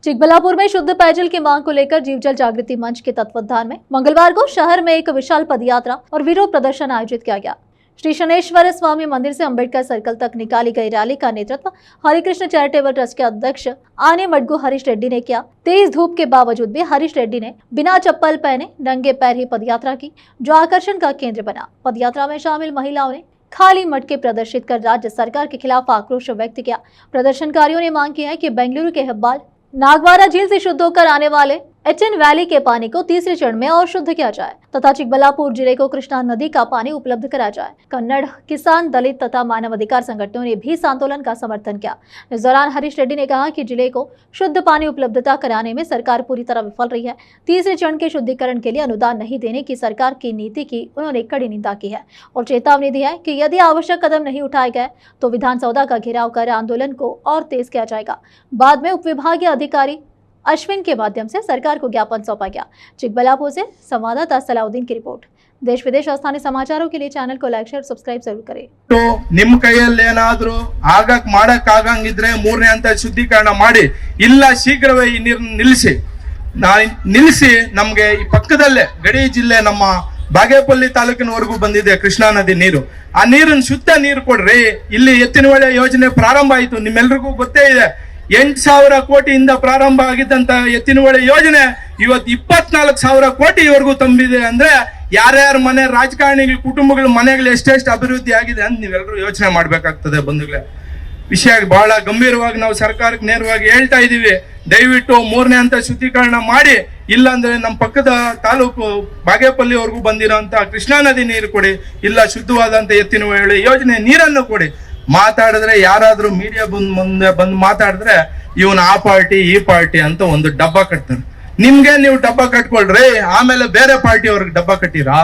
चिकबल्लापुर में शुद्ध पेयजल की मांग को लेकर जीवजल जागृति मंच के तत्वाधान में मंगलवार को शहर में एक विशाल पदयात्रा और विरोध प्रदर्शन आयोजित किया गया। श्री शनेश्वर स्वामी मंदिर से अंबेडकर सर्कल तक निकाली गई रैली का नेतृत्व हरिकृष्ण चैरिटेबल ट्रस्ट के अध्यक्ष आने मडगू हरीश रेड्डी ने किया। तेज धूप के बावजूद भी हरीश रेड्डी ने बिना चप्पल पहने नंगे पैर ही पदयात्रा की, जो आकर्षण का केंद्र बना। पदयात्रा में शामिल महिलाओं ने खाली मटके प्रदर्शित कर राज्य सरकार के खिलाफ आक्रोश व्यक्त किया। प्रदर्शनकारियों ने मांग की है कि बेंगलुरु के हेब्बाल नागवारा झील से शुद्ध होकर आने वाले एचएन वैली के पानी को तीसरे चरण में और शुद्ध किया जाए तथा चिकबल्लापुर जिले को कृष्णा नदी का पानी उपलब्ध कराया जाए। कन्नड़, किसान, दलित तथा मानवाधिकार संगठनों ने भी इस आंदोलन का समर्थन किया। इस दौरान हरीश रेड्डी ने कहा कि जिले को शुद्ध पानी उपलब्धता कराने में सरकार पूरी तरह विफल रही है। तीसरे चरण के शुद्धिकरण के लिए अनुदान नहीं देने की सरकार की नीति की उन्होंने कड़ी निंदा की है और चेतावनी दी है कि यदि आवश्यक कदम नहीं उठाए गए तो विधानसौधा का घेराव कर आंदोलन को और तेज किया जाएगा। बाद में उपविभागीय अधिकारी अश्विन के माध्यम से सरकार को ज्ञापन सौंपा गया। चिकबल्लापुर से संवाददाता सलाउद्दीन की रिपोर्ट। देश विदेश और स्थानीय समाचारों के लिए चैनल को लाइक, शेयर, सब्सक्राइब जरूर करें। तो ನಿಮ್ಮ ಕೈಯಲ್ಲಿ ಏನಾದರೂ ಆಗಕ್ಕೆ ಮಾಡಕ್ಕೆ ಆಗಂಗಿದ್ರೆ ಮೂರನೇ ಹಂತ ಶುದ್ಧೀಕರಣ ಮಾಡಿ, ಇಲ್ಲ ಶೀಘ್ರವೇ ಈ ನೀರು ನಿಲ್ಲಿಸಿ ನಮಗೆ ಈ ಪಕ್ಕದಲ್ಲೇ ಗಡಿ ಜಿಲ್ಲೆ ನಮ್ಮ ಬಾಗೇಪಲ್ಲಿ ತಾಲೂಕಿನವರೆಗೂ ಬಂದಿದೆ ಕೃಷ್ಣಾ ನದಿ ನೀರು. ಆ ನೀರನ್ನು ಶುದ್ಧ ನೀರು ಕೊಡ್ರಿ. ಇಲ್ಲಿ ಎತ್ತಿನಹೊಳೆ ಯೋಜನೆ ಪ್ರಾರಂಭ ಆಯಿತು, ನಿಮ್ಮೆಲ್ಲರಿಗೂ ಗೊತ್ತೇ ಇದೆ. 8,000 ಕೋಟಿಯಿಂದ ಪ್ರಾರಂಭ ಆಗಿದ್ದಂತ ಎತ್ತಿನಹೊಳೆ ಯೋಜನೆ ಇವತ್ತು 24,000 ಕೋಟಿವರೆಗೂ ತುಂಬಿದೆ. ಅಂದ್ರೆ ಯಾರ್ಯಾರ ಮನೆ ರಾಜಕಾರಣಿಗಳ ಕುಟುಂಬಗಳ ಮನೆಗಳು ಎಷ್ಟೆಷ್ಟು ಅಭಿವೃದ್ಧಿ ಆಗಿದೆ ಅಂತ ನೀವೆಲ್ಲರೂ ಯೋಚನೆ ಮಾಡ್ಬೇಕಾಗ್ತದೆ ಬಂಧುಗಳೇ. ವಿಷಯ ಬಹಳ ಗಂಭೀರವಾಗಿ ನಾವು ಸರ್ಕಾರಕ್ಕೆ ನೇರವಾಗಿ ಹೇಳ್ತಾ ಇದೀವಿ, ದಯವಿಟ್ಟು ಮೂರನೇ ಹಂತ ಶುದ್ಧೀಕರಣ ಮಾಡಿ, ಇಲ್ಲಾಂದ್ರೆ ನಮ್ಮ ಪಕ್ಕದ ತಾಲೂಕು ಬಾಗೇಪಲ್ಲಿವರೆಗೂ ಬಂದಿರೋಂತ ಕೃಷ್ಣಾ ನದಿ ನೀರು ಕೊಡಿ, ಇಲ್ಲ ಶುದ್ಧವಾದಂತ ಎತ್ತಿನಹೊಳೆ ಯೋಜನೆ ನೀರನ್ನು ಕೊಡಿ. ಮಾತಾಡಿದ್ರೆ ಯಾರಾದ್ರೂ ಮೀಡಿಯಾ ಮುಂದೆ ಬಂದು ಮಾತಾಡಿದ್ರೆ ಇವನ್ ಆ ಪಾರ್ಟಿ ಈ ಪಾರ್ಟಿ ಅಂತ ಒಂದು ಡಬ್ಬ ಕಟ್ತಾರೆ. ನಿಮ್ಗೆ ನೀವು ಡಬ್ಬ ಕಟ್ಕೊಳ್ರಿ, ಆಮೇಲೆ ಬೇರೆ ಪಾರ್ಟಿ ಅವ್ರಿಗೆ ಡಬ್ಬ ಕಟ್ಟಿರಾ?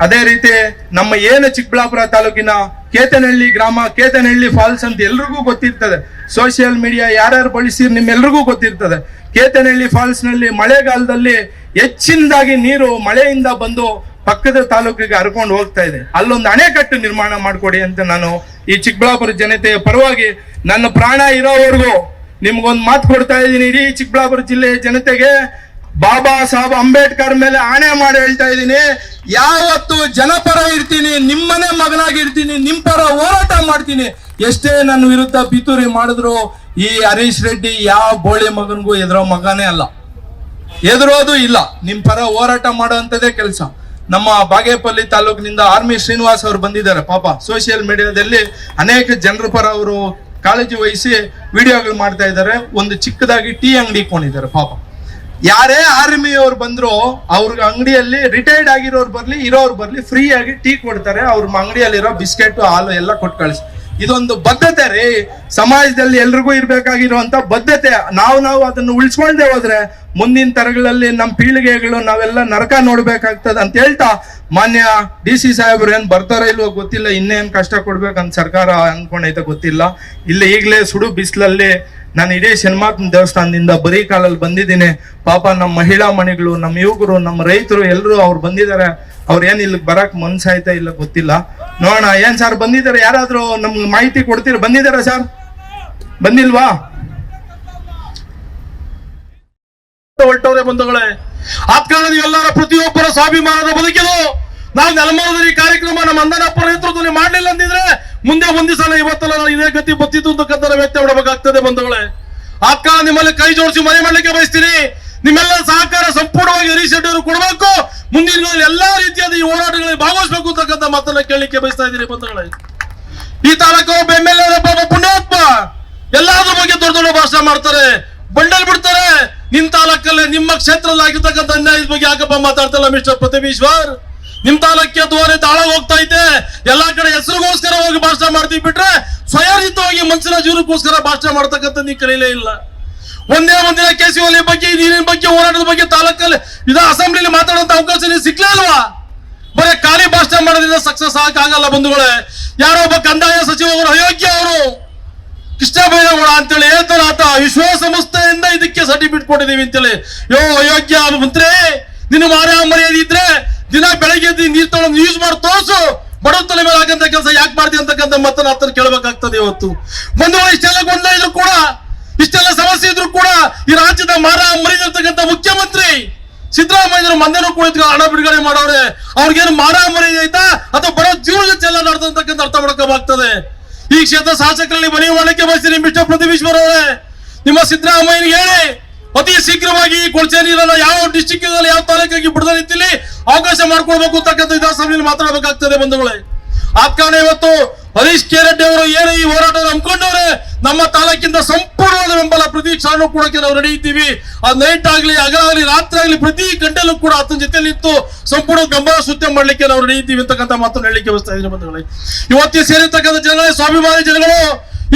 ಅದೇ ರೀತಿ ನಮ್ಮ ಏನು ಚಿಕ್ಕಬಳ್ಳಾಪುರ ತಾಲೂಕಿನ ಕೇತನಹಳ್ಳಿ ಗ್ರಾಮ, ಕೇತನಹಳ್ಳಿ ಫಾಲ್ಸ್ ಅಂತ ಎಲ್ರಿಗೂ ಗೊತ್ತಿರ್ತದೆ. ಸೋಷಿಯಲ್ ಮೀಡಿಯಾ ಯಾರ್ಯಾರು ಬಳಸಿರ್ ನಿಮ್ಮೆಲ್ರಿಗೂ ಗೊತ್ತಿರ್ತದೆ. ಕೇತನಹಳ್ಳಿ ಫಾಲ್ಸ್ ನಲ್ಲಿ ಮಳೆಗಾಲದಲ್ಲಿ ಹೆಚ್ಚಿನದಾಗಿ ನೀರು ಮಳೆಯಿಂದ ಬಂದು ಪಕ್ಕದ ತಾಲೂಕಿಗೆ ಹರ್ಕೊಂಡು ಹೋಗ್ತಾ ಇದೆ. ಅಲ್ಲೊಂದು ಅಣೆಕಟ್ಟು ನಿರ್ಮಾಣ ಮಾಡಿಕೊಡಿ ಅಂತ ನಾನು ಈ ಚಿಕ್ಕಬಳ್ಳಾಪುರ ಜನತೆಯ ಪರವಾಗಿ ನನ್ನ ಪ್ರಾಣ ಇರೋವರೆಗೂ ನಿಮ್ಗೊಂದು ಮಾತು ಕೊಡ್ತಾ ಇದ್ದೀನಿ. ಇಡೀ ಚಿಕ್ಕಬಳ್ಳಾಪುರ ಜಿಲ್ಲೆಯ ಜನತೆಗೆ ಬಾಬಾ ಸಾಹೇಬ್ ಅಂಬೇಡ್ಕರ್ ಮೇಲೆ ಆಣೆ ಮಾಡಿ ಹೇಳ್ತಾ ಇದ್ದೀನಿ, ಯಾವತ್ತು ಜನಪರ ಇರ್ತೀನಿ, ನಿಮ್ಮನೆ ಮಗನಾಗಿರ್ತೀನಿ, ನಿಮ್ ಪರ ಹೋರಾಟ ಮಾಡ್ತೀನಿ. ಎಷ್ಟೇ ನನ್ನ ವಿರುದ್ಧ ಪಿತೂರಿ ಮಾಡಿದ್ರು ಈ ಹರೀಶ್ ರೆಡ್ಡಿ ಯಾವ ಬೋಳಿ ಮಗನಿಗೂ ಎದುರೋ ಮಗನೇ ಅಲ್ಲ, ಎದುರೋದು ಇಲ್ಲ. ನಿಮ್ ಪರ ಹೋರಾಟ ಮಾಡುವಂತದೇ ಕೆಲಸ. ನಮ್ಮ ಬಾಗೇಪಲ್ಲಿ ತಾಲೂಕಿನಿಂದ ಆರ್ಮಿ ಶ್ರೀನಿವಾಸ್ ಅವರು ಬಂದಿದ್ದಾರೆ. ಪಾಪ ಸೋಷಿಯಲ್ ಮೀಡಿಯಾದಲ್ಲಿ ಅನೇಕ ಜನರ ಪರ ಅವರು ಕಾಳಜಿ ವಹಿಸಿ ವಿಡಿಯೋಗಳು ಮಾಡ್ತಾ ಇದ್ದಾರೆ. ಒಂದು ಚಿಕ್ಕದಾಗಿ ಟೀ ಅಂಗಡಿ ಇಟ್ಕೊಂಡಿದ್ದಾರೆ. ಪಾಪ ಯಾರೇ ಆರ್ಮಿ ಅವ್ರು ಬಂದ್ರು ಅವ್ರ ಅಂಗಡಿಯಲ್ಲಿ ರಿಟೈರ್ಡ್ ಆಗಿರೋರು ಬರ್ಲಿ, ಇರೋರು ಬರ್ಲಿ, ಫ್ರೀ ಆಗಿ ಟೀ ಕೊಡ್ತಾರೆ. ಅವ್ರ ಅಂಗಡಿಯಲ್ಲಿರೋ ಬಿಸ್ಕೆಟ್, ಹಾಲು ಎಲ್ಲ ಕೊಟ್ಟು ಕಳಿಸಿ. ಇದೊಂದು ಬದ್ಧತೆ ರೀ, ಸಮಾಜದಲ್ಲಿ ಎಲ್ರಿಗೂ ಇರ್ಬೇಕಾಗಿರುವಂತ ಬದ್ಧತೆ. ನಾವು ಅದನ್ನು ಉಳಿಸ್ಕೊಂಡೇ ಹೋದ್ರೆ ಮುಂದಿನ ತರಗಳಲ್ಲಿ ನಮ್ಮ ಪೀಳಿಗೆಗಳು ನಾವೆಲ್ಲ ನರಕ ನೋಡ್ಬೇಕಾಗ್ತದೆ ಅಂತ ಹೇಳ್ತಾ, ಮಾನ್ಯ DC ಸಾಹೇಬ್ರು ಏನ್ ಬರ್ತಾರ ಇಲ್ವೋ ಗೊತ್ತಿಲ್ಲ, ಇನ್ನೇನ್ ಕಷ್ಟ ಕೊಡ್ಬೇಕಂತ ಸರ್ಕಾರ ಅನ್ಕೊಂಡೈತೆ ಗೊತ್ತಿಲ್ಲ. ಇಲ್ಲಿ ಈಗಲೇ ಸುಡು ಬಿಸಿಲಲ್ಲಿ ನಾನು ಇಡೀ ಶನಿಮಾತನ ದೇವಸ್ಥಾನದಿಂದ ಬರೀ ಕಾಲಲ್ಲಿ ಬಂದಿದ್ದೀನಿ. ಪಾಪ ನಮ್ಮ ಮಹಿಳಾ ಮಣಿಗಳು, ನಮ್ಮ ಯುವಕರು, ನಮ್ಮ ರೈತರು ಎಲ್ಲರೂ ಅವ್ರು ಬಂದಿದ್ದಾರೆ. ಅವ್ರು ಏನ್ ಇಲ್ಲಿ ಬರಕ್ ಮನ್ಸಾಯ್ತಾ ಇಲ್ಲ ಗೊತ್ತಿಲ್ಲ. ನೋಡೋಣ. ಏನ್ ಸರ್ ಬಂದಿದ್ದಾರೆ? ಯಾರಾದ್ರೂ ನಮ್ಗೆ ಮಾಹಿತಿ ಕೊಡ್ತೀರ? ಬಂದಿದ್ದಾರ ಸರ್? ಬಂದಿಲ್ವಾ? ಹೊರಟವ್ರೆ ಬಂಧುಗಳೇ. ಆದ ಕಾರಣ ನೀವೆಲ್ಲರ ಪ್ರತಿಯೊಬ್ಬರ ಸ್ವಾಭಿಮಾನದ ಬದುಕಿದು. ನಾವು ನೆಲಮರದಲ್ಲಿ ಕಾರ್ಯಕ್ರಮ ನಮ್ಮ ಅಂದನಪ್ಪರ ನೇತೃತ್ವದಲ್ಲಿ ಮಾಡ್ಲಿಲ್ಲ ಅಂದಿದ್ರೆ ಮುಂದೆ ಒಂದು ಸಲ ಇವತ್ತಲ್ಲ ಇದೇ ಗತಿ ಬತ್ತಿತ್ತು ಅಂತಕ್ಕಂಥ ವ್ಯಕ್ತಿ ಮಾಡಬೇಕಾಗ್ತದೆ ಬಂಧುಗಳೇ. ಆದ ಕಾರಣ ನಿಮ್ಮಲ್ಲಿ ಕೈ ಜೋಡಿಸಿ ಮನೆ ಮಾಡ್ಲಿಕ್ಕೆ ಬಯಸ್ತೀನಿ. ನಿಮ್ಮೆಲ್ಲರ ಸಹಕಾರ ಸಂಪೂರ್ಣವಾಗಿ ಹರೀಶ್ ರೆಡ್ಡಿ ಅವರು ಕೊಡಬೇಕು. ಮುಂದಿನ ಎಲ್ಲಾ ರೀತಿಯಾದ ಈ ಹೋರಾಟಗಳಲ್ಲಿ ಭಾಗವಹಿಸಬೇಕು ಅಂತಕ್ಕಂಥ ಮಾತನ್ನ ಕೇಳಲಿಕ್ಕೆ ಬಯಸ್ತಾ ಇದ್ದೀನಿ ಬಂಧುಗಳೇ. ಈ ತಾಲೂಕು MLA ಪುಣ್ಯಾತ್ಮ ಎಲ್ಲಾದ್ರ ಬಗ್ಗೆ ದೊಡ್ಡ ದೊಡ್ಡ ಭಾಷಣ ಮಾಡ್ತಾರೆ, ಬಂಡಲ್ ಬಿಡ್ತಾರೆ. ನಿಮ್ ತಾಲೂಕಲ್ಲಿ ನಿಮ್ಮ ಕ್ಷೇತ್ರದಲ್ಲಿ ಆಗಿರ್ತಕ್ಕಂಥ ಅನ್ಯಾಯದ ಬಗ್ಗೆ ಯಾಕಪ್ಪ ಮಾತಾಡ್ತಲ್ಲ ಮಿಸ್ಟರ್ ಪ್ರತಿಭೀಶ್ವರ್? ನಿಮ್ ತಾಲೂಕಿಯ ದ್ವಾರೆ ತಾಳ ಹೋಗ್ತಾ ಐತೆ. ಎಲ್ಲಾ ಕಡೆ ಹೆಸರಿಗೋಸ್ಕರ ಹೋಗಿ ಭಾಷಣ ಮಾಡ್ತೀವಿ ಬಿಟ್ರೆ ಸ್ವಯಂಹಿತವಾಗಿ ಮನುಷ್ಯನ ಜೀವನಕ್ಕೋಸ್ಕರ ಭಾಷಣ ಮಾಡ್ತಕ್ಕಂಥ ನೀವು ಕರೀಲೇ ಇಲ್ಲ. ಒಂದೇ ಒಂದಿನ KCOL ಬಗ್ಗೆ, ನೀರಿನ ಬಗ್ಗೆ, ಹೋರಾಟದ ಬಗ್ಗೆ ತಾಲೂಕಲ್ಲಿ ಅಸೆಂಬ್ಲಿಲಿ ಮಾತಾಡುವಂತ ಅವಕಾಶ ನೀವು ಸಿಕ್ಲೇ ಅಲ್ವಾ? ಬರೀ ಖಾಲಿ ಭಾಷಣ ಮಾಡೋದ್ರಿಂದ ಸಕ್ಸಸ್ ಆಗಲ್ಲ ಬಂಧುಗಳೇ. ಯಾರೋ ಒಬ್ಬ ಕಂದಾಯ ಸಚಿವರು ಅಯೋಗ್ಯ ಅವರು ಕೃಷ್ಣ ಬೈರೇಗೌಡ ಅಂತೇಳಿ ಹೇಳ್ತಾರ, ಆತ ವಿಶ್ವಸಂಸ್ಥೆಯಿಂದ ಇದಕ್ಕೆ ಸರ್ಟಿಫಿಕೇಟ್ ಕೊಟ್ಟಿದೀವಿ ಅಂತೇಳಿ. ಅಯೋಗ್ಯ ಮಂತ್ರಿ, ನಿನ್ನ ಮರ್ಯಾದೆ ಇದ್ರೆ ದಿನ ಬೆಳಗ್ಗೆ ನೀರ್ ತಗೊಂಡು ಯೂಸ್ ಮಾಡಿ ತೋರ್ಸು. ಬಡವ ತಲೆ ಮೇಲೆ ಆಗಂತ ಕೆಲಸ ಯಾಕೆ ಮಾಡ್ತೀವಿ ಅಂತಕ್ಕಂಥ ಮಾತನ್ನ ಆತನ ಕೇಳಬೇಕಾಗ್ತದೆ. ಇವತ್ತು ಬಂಧುಗಳು ಇಷ್ಟೆಲ್ಲ ಗೊಂದಲ ಇದ್ರು ಕೂಡ ಇಷ್ಟೆಲ್ಲ ಸಮಸ್ಯೆ ಇದ್ರು ಕೂಡ ಈ ರಾಜ್ಯದ ಮಾರ ಮರಿದಿರ್ತಕ್ಕಂಥ ಮುಖ್ಯಮಂತ್ರಿ ಸಿದ್ದರಾಮಯ್ಯರು ಮಂದೇನೂ ಕೂಡ ಹಣ ಬಿಡುಗಡೆ ಮಾಡೋರೆ. ಅವ್ರಿಗೇನು ಮಾರ ಮರಿ ಐತಾ ಅಥವಾ ಬರೋ ಜೀವನದ ಚೆಲ್ಲ ನಡೆದಂತಕ್ಕಂಥ ಅರ್ಥ ಮಾಡ್ಕೋಬೇಕಾಗ್ತದೆ. ಈ ಕ್ಷೇತ್ರ ಶಾಸಕರಲ್ಲಿ ಮನವಿ ಮಾಡಲಿಕ್ಕೆ ಬಯಸ್ತೀನಿ ಮಿಸ್ಟರ್ ಪ್ರದೀಪೇಶ್ವರ್ ಅವರೇ, ನಿಮ್ಮ ಸಿದ್ದರಾಮಯ್ಯನಿಗೆ ಹೇಳಿ ಅತಿ ಶೀಘ್ರವಾಗಿ ಕೊಳಚೆ ನೀರನ್ನ ಯಾವ ಡಿಸ್ಟಿಕ್ ಯಾವ ತಾಲೂಕಿಗೆ ಬಿಡದ ರೀತಿಯಲ್ಲಿ ಅವಕಾಶ ಮಾಡ್ಕೊಳ್ಬೇಕು ಅಂತಕ್ಕಂಥ ವಿಧಾನಸಭೆಯಲ್ಲಿ ಮಾತಾಡಬೇಕಾಗ್ತದೆ ಬಂಧುಗಳೇ. ಆದ ಕಾರಣ ಇವತ್ತು ಹರೀಶ್ ಕೆ ರೆಡ್ಡಿ ಅವರು ಏನು ಈ ಹೋರಾಟ ನಂಬ್ಕೊಂಡವ್ರೆ, ನಮ್ಮ ತಾಲೂಕಿಂದ ಸಂಪೂರ್ಣವಾದ ಬೆಂಬಲ ಪ್ರತಿ ಕ್ಷಣ ಕೊಡಕ್ಕೆ ನಾವು ರೆಡಿ ಇದ್ದೀವಿ. ಆ ನೈಟ್ ಆಗ್ಲಿ ಹಗಲಾಗ್ಲಿ ರಾತ್ರಿ ಆಗ್ಲಿ ಪ್ರತಿ ಗಂಟೆಲೂ ಕೂಡ ಆತನ ಜೊತೆಲಿ ನಿಂತು ಸಂಪೂರ್ಣ ಬೆಂಬಲ ಸೂಚನೆ ಮಾಡ್ಲಿಕ್ಕೆ ನಾವು ರೆಡಿ ಇದ್ದೀವಿ ಅಂತಕ್ಕಂಥ ಮಾತನ್ನು ಹೇಳಲಿಕ್ಕೆ ಬಯಸ್ತಾ ಇದ್ದೀನಿ ಬಂಧುಗಳೇ. ಇವತ್ತಿಗೆ ಸೇರಿರ್ತಕ್ಕಂಥ ಜನಗಳೇ ಸ್ವಾಭಿಮಾನಿ ಜನಗಳು,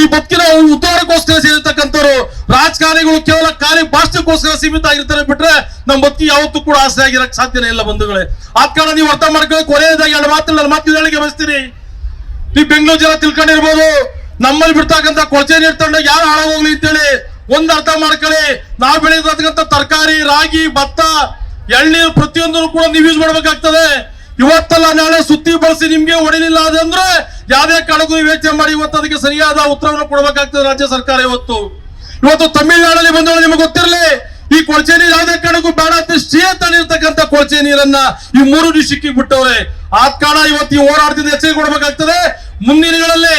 ಈ ಬದುಕಿನ ಉದ್ಧಾರಕ್ಕೋಸ್ಕರ ಸೇರಿರ್ತಕ್ಕಂಥವ್ರು. ರಾಜಕಾರಣಿಗಳು ಕೇವಲ ಖಾಲಿ ಭಾಷಣಕ್ಕೋಸ್ಕರ ಸೀಮಿತ ಆಗಿರ್ತಾರೆ ಬಿಟ್ರೆ ನಮ್ಮ ಬದುಕಿ ಯಾವತ್ತೂ ಕೂಡ ಆಸೆ ಆಗಿರಕ್ಕೆ ಸಾಧ್ಯನೇ ಇಲ್ಲ ಬಂಧುಗಳೇ. ಆದ ಕಾರಣ ನೀವು ಅರ್ಥ ಮಾಡ್ಕೊಳ್ಳಿ. ಕೊನೆಯದಾಗಿ ಎರಡು ಮಾತು ನನ್ನ ಮಾತು ಹೇಳಿಕೆ ಬಯಸ್ತೀನಿ. ನೀವು ಬೆಂಗಳೂರು ಜನ ತಿಳ್ಕೊಂಡಿರ್ಬೋದು, ನಮ್ಮಲ್ಲಿ ಬಿಡ್ತಕ್ಕಂಥ ಕೊಳಚೆ ನೀರು ತಗೊಂಡಾಗ ಯಾರು ಹಾಳಾಗೋಗ್ಲಿ ಅಂತೇಳಿ ಒಂದ್ ಅರ್ಥ ಮಾಡ್ಕೊಳ್ಳಿ. ನಾವು ಬೆಳೆದಿರ್ತಕ್ಕಂಥ ತರಕಾರಿ, ರಾಗಿ, ಭತ್ತ, ಎಳ್ನೀರು ಪ್ರತಿಯೊಂದನ್ನು ಕೂಡ ನೀವು ಯೂಸ್ ಮಾಡ್ಬೇಕಾಗ್ತದೆ. ಇವತ್ತಲ್ಲ ನಾಳೆ ಸುತ್ತಿ ಬಳಸಿ ನಿಮ್ಗೆ ಹೊಡಿಲಿಲ್ಲ ಅಂದ್ರೆ ಯಾವ್ದೇ ಕಾರಣಕ್ಕೂ ನೀವು ಯೋಚನೆ ಮಾಡಿ ಇವತ್ತು ಅದಕ್ಕೆ ಸರಿಯಾದ ಉತ್ತರವನ್ನು ಕೊಡಬೇಕಾಗ್ತದೆ ರಾಜ್ಯ ಸರ್ಕಾರ. ಇವತ್ತು ತಮಿಳುನಾಡಲ್ಲಿ ಬಂದವರು ನಿಮಗೆ ಗೊತ್ತಿರಲಿ, ಈ ಕೊಳಚೆ ನೀರು ಯಾವುದೇ ಕಾರಣಕ್ಕೂ ಬೇಡ ಅಂತ ಸ್ಟೇ ತಂದಿರ್ತಕ್ಕಂಥ ಕೊಳಚೆ ನೀರನ್ನ ಈ 3 ಡಿಸ್ಟಿಕ್ಕಿಗೆ ಬಿಟ್ಟವ್ರೆ. ಆದ ಕಾರಣ ಇವತ್ತು ಈ ಹೋರಾಟದಿಂದ ಎಚ್ಚರಿಕೆ ಕೊಡಬೇಕಾಗ್ತದೆ. ಮುಂದಿನ ದಿನಗಳಲ್ಲಿ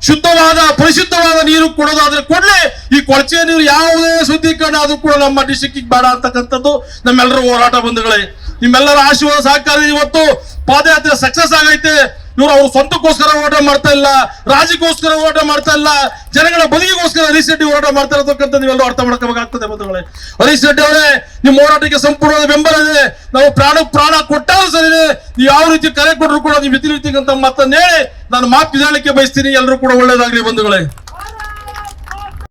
ಶುದ್ಧವಾದ ಪರಿಶುದ್ಧವಾದ ನೀರು ಕೊಡೋದಾದ್ರೆ ಕೊಡ್ಲಿ, ಈ ಕೊಳಚೆ ನೀರು ಯಾವುದೇ ಶುದ್ಧೀಕರಣ ಆದ್ರೂ ಕೂಡ ನಮ್ಮ ಡಿಸ್ಟಿಕ್ಕಿಗೆ ಬೇಡ ಅಂತಕ್ಕಂಥದ್ದು ನಮ್ಮೆಲ್ಲರ ಹೋರಾಟ ಬಂಧುಗಳೇ. ನಿಮ್ಮೆಲ್ಲರ ಆಶೀರ್ವಾದ ಸಹಕಾರ ಇವತ್ತು ಪಾದಯಾತ್ರೆ ಸಕ್ಸಸ್ ಆಗೈತೆ. ಇವರು ಅವ್ರ ಸ್ವಂತಕ್ಕೋಸ್ಕರ ಹೋರಾಟ ಮಾಡ್ತಾ ಇಲ್ಲ, ರಾಜ್ಯಕ್ಕೋಸ್ಕರ ಹೋರಾಟ ಮಾಡ್ತಾ ಇಲ್ಲ, ಜನಗಳ ಬದುಕಿಗೋಸ್ಕರ ಹರೀಶ್ ರೆಡ್ಡಿ ಹೋರಾಟ ಮಾಡ್ತಾ ಇರತಕ್ಕಂಥ ನೀವೆಲ್ಲರೂ ಅರ್ಥ ಮಾಡ್ಕೋಬೇಕಾಗ್ತದೆ ಬಂಧುಗಳೇ. ಹರೀಶ್ ರೆಡ್ಡಿ ಅವರೇ, ನಿಮ್ಮ ಹೋರಾಟಕ್ಕೆ ಸಂಪೂರ್ಣವಾದ ಬೆಂಬಲ ಇದೆ. ನಾವು ಪ್ರಾಣ ಕೊಟ್ಟಾலும் ಸರಿ, ನೀವು ಯಾವ ರೀತಿ ಕರೆ ಕೊಟ್ಟರು ಕೂಡ ನೀವು ಮಿತಿಲಿರ್ತಕ್ಕಂಥ ಮಾತನ್ನ ಹೇಳಿ ನಾನು ಮಾತು ಹೇಳಲಿಕ್ಕೆ ಬಯಸ್ತೀನಿ. ಎಲ್ಲರೂ ಕೂಡ ಒಳ್ಳೇದಾಗ್ಲಿ ಬಂಧುಗಳೇ.